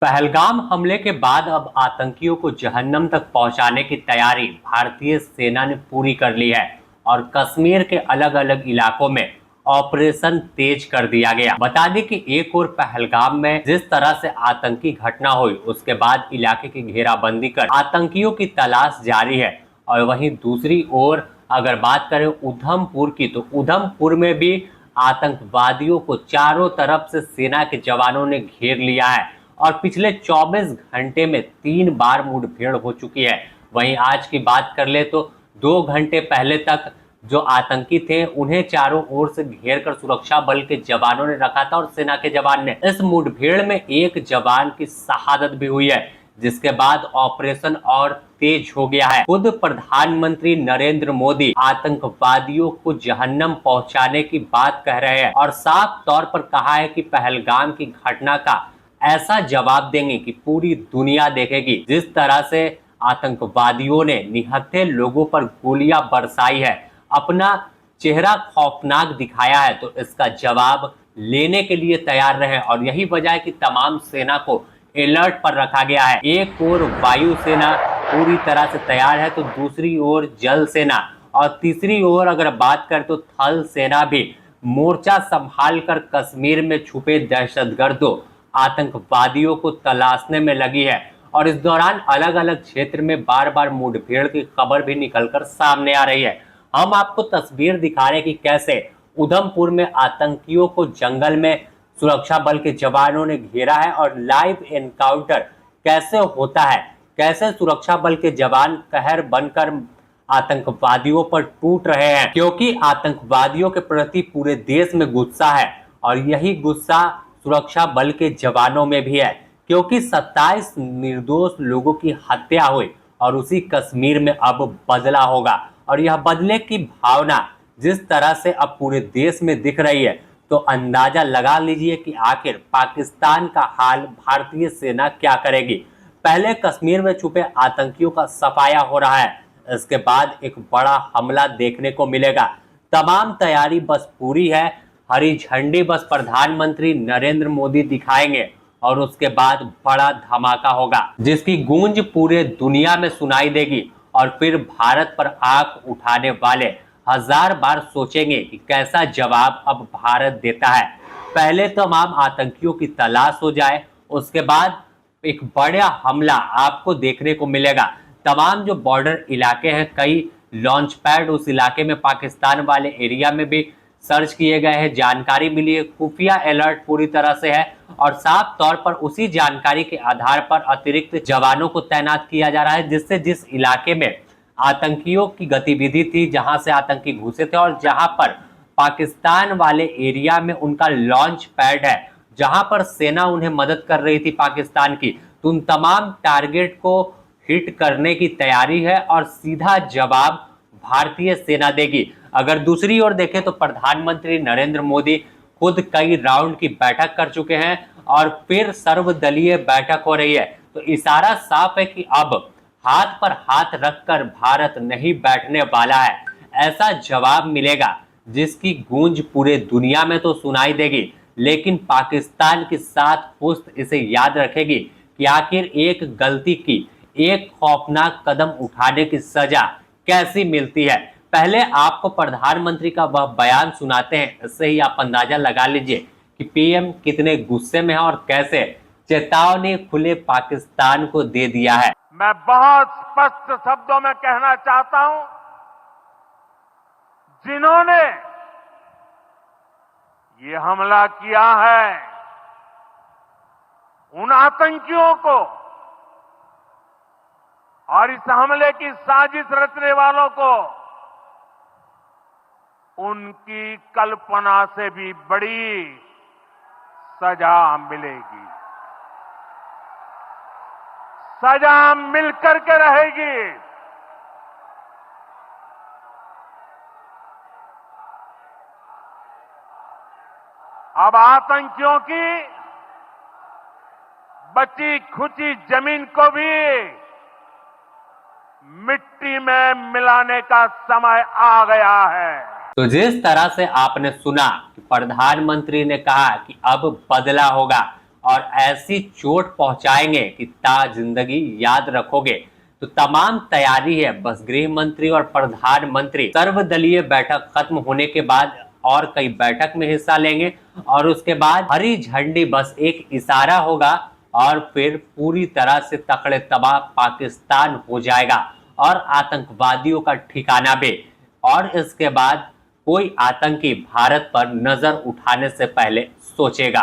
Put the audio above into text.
पहलगाम हमले के बाद अब आतंकियों को जहन्नम तक पहुंचाने की तैयारी भारतीय सेना ने पूरी कर ली है और कश्मीर के अलग अलग इलाकों में ऑपरेशन तेज कर दिया गया। बता दें कि एक और पहलगाम में जिस तरह से आतंकी घटना हुई उसके बाद इलाके की घेराबंदी कर आतंकियों की तलाश जारी है। और वहीं दूसरी ओर अगर बात करें उधमपुर की, तो उधमपुर में भी आतंकवादियों को चारों तरफ से सेना के जवानों ने घेर लिया है और पिछले 24 घंटे में 3 बार मुठभेड़ हो चुकी है। वहीं आज की बात कर ले तो 2 घंटे पहले तक जो आतंकी थे उन्हें चारों ओर से घेर कर सुरक्षा बल के जवानों ने रखा था और सेना के जवान ने इस मुठभेड़ में एक जवान की शहादत भी हुई है, जिसके बाद ऑपरेशन और तेज हो गया है। खुद प्रधानमंत्री नरेंद्र मोदी आतंकवादियों को जहन्नम पहुंचाने की बात कह रहे हैं और साफ तौर पर कहा है कि पहलगाम की घटना का ऐसा जवाब देंगे कि पूरी दुनिया देखेगी। जिस तरह से आतंकवादियों ने निहत्थे लोगों पर गोलियां बरसाई है, अपना चेहरा खौफनाक दिखाया है, तो इसका जवाब लेने के लिए तैयार रहे। और यही वजह है कि तमाम सेना को अलर्ट पर रखा गया है। एक ओर वायु सेना पूरी तरह से तैयार है, तो दूसरी ओर जल सेना और तीसरी ओर अगर बात करें तो थल सेना भी मोर्चा संभाल कर कश्मीर में छुपे दहशतगर्दों आतंकवादियों को तलाशने में लगी है। और इस दौरान अलग अलग क्षेत्र में बार बार मुठभेड़ की खबर भी निकलकर सामने आ रही है। हम आपको तस्वीर दिखा रहे हैं कि कैसे उधमपुर में आतंकियों को जंगल में सुरक्षा बल के जवानों ने घेरा है और लाइव एनकाउंटर कैसे होता है, कैसे सुरक्षा बल के जवान कहर बनकर आतंकवादियों पर टूट रहे हैं, क्योंकि आतंकवादियों के प्रति पूरे देश में गुस्सा है और यही गुस्सा सुरक्षा बल के जवानों में भी है, क्योंकि 27 निर्दोष लोगों की हत्या हुई और उसी कश्मीर में अब बदला होगा। और यह बदले की भावना जिस तरह से अब पूरे देश में दिख रही है, तो अंदाजा लगा लीजिए कि आखिर पाकिस्तान का हाल भारतीय सेना क्या करेगी। पहले कश्मीर में छुपे आतंकियों का सफाया हो रहा है, इसके बाद एक बड़ा हमला देखने को मिलेगा। तमाम तैयारी बस पूरी है, हरी झंडी बस प्रधानमंत्री नरेंद्र मोदी दिखाएंगे और उसके बाद बड़ा धमाका होगा जिसकी गूंज पूरे दुनिया में सुनाई देगी। और फिर भारत पर आंख उठाने वाले हजार बार सोचेंगे कि कैसा जवाब अब भारत देता है। पहले तमाम आतंकियों की तलाश हो जाए, उसके बाद एक बड़ा हमला आपको देखने को मिलेगा। तमाम जो बॉर्डर इलाके हैं, कई लॉन्च पैड उस इलाके में पाकिस्तान वाले एरिया में भी सर्च किए गए हैं, जानकारी मिली है, खुफिया अलर्ट पूरी तरह से है और साफ तौर पर उसी जानकारी के आधार पर अतिरिक्त जवानों को तैनात किया जा रहा है, जिससे जिस इलाके में आतंकियों की गतिविधि थी, जहां से आतंकी घुसे थे और जहां पर पाकिस्तान वाले एरिया में उनका लॉन्च पैड है, जहां पर सेना उन्हें मदद कर रही थी पाकिस्तान की, तो उन तमाम टारगेट को हिट करने की तैयारी है और सीधा जवाब भारतीय सेना देगी। अगर दूसरी ओर देखें तो प्रधानमंत्री नरेंद्र मोदी खुद कई राउंड की बैठक कर चुके हैं और फिर सर्वदलीय बैठक हो रही है, तो इशारा साफ है कि अब हाथ पर हाथ रखकर भारत नहीं बैठने वाला है। ऐसा जवाब मिलेगा जिसकी गूंज पूरे दुनिया में तो सुनाई देगी, लेकिन पाकिस्तान की 7 पुश्त इसे याद रखेगी कि आखिर एक गलती की, एक खौफनाक कदम उठाने की सजा कैसी मिलती है। पहले आपको प्रधानमंत्री का वह बयान सुनाते हैं, इससे ही आप अंदाजा लगा लीजिए कि पीएम कितने गुस्से में है और कैसे चेतावनी खुले पाकिस्तान को दे दिया है। मैं बहुत स्पष्ट शब्दों में कहना चाहता हूं, जिन्होंने ये हमला किया है, उन आतंकियों को और इस हमले की साजिश रचने वालों को उनकी कल्पना से भी बड़ी सजा मिलेगी। सजा मिलकर के रहेगी। अब आतंकियों की बची खुची जमीन को भी मिट्टी में मिलाने का समय आ गया है। तो जिस तरह से आपने सुना कि प्रधानमंत्री ने कहा कि अब बदला होगा और ऐसी चोट पहुंचाएंगे कि ता जिंदगी याद रखोगे। तो तमाम तैयारी है, बस गृह मंत्री और प्रधानमंत्री सर्वदलीय बैठक खत्म होने के बाद और कई बैठक में हिस्सा लेंगे और उसके बाद हरी झंडी, बस एक इशारा होगा और फिर पूरी तरह से तकड़े तबाह पाकिस्तान हो जाएगा और आतंकवादियों का ठिकाना भी। और इसके बाद कोई आतंकी भारत पर नजर उठाने से पहले सोचेगा।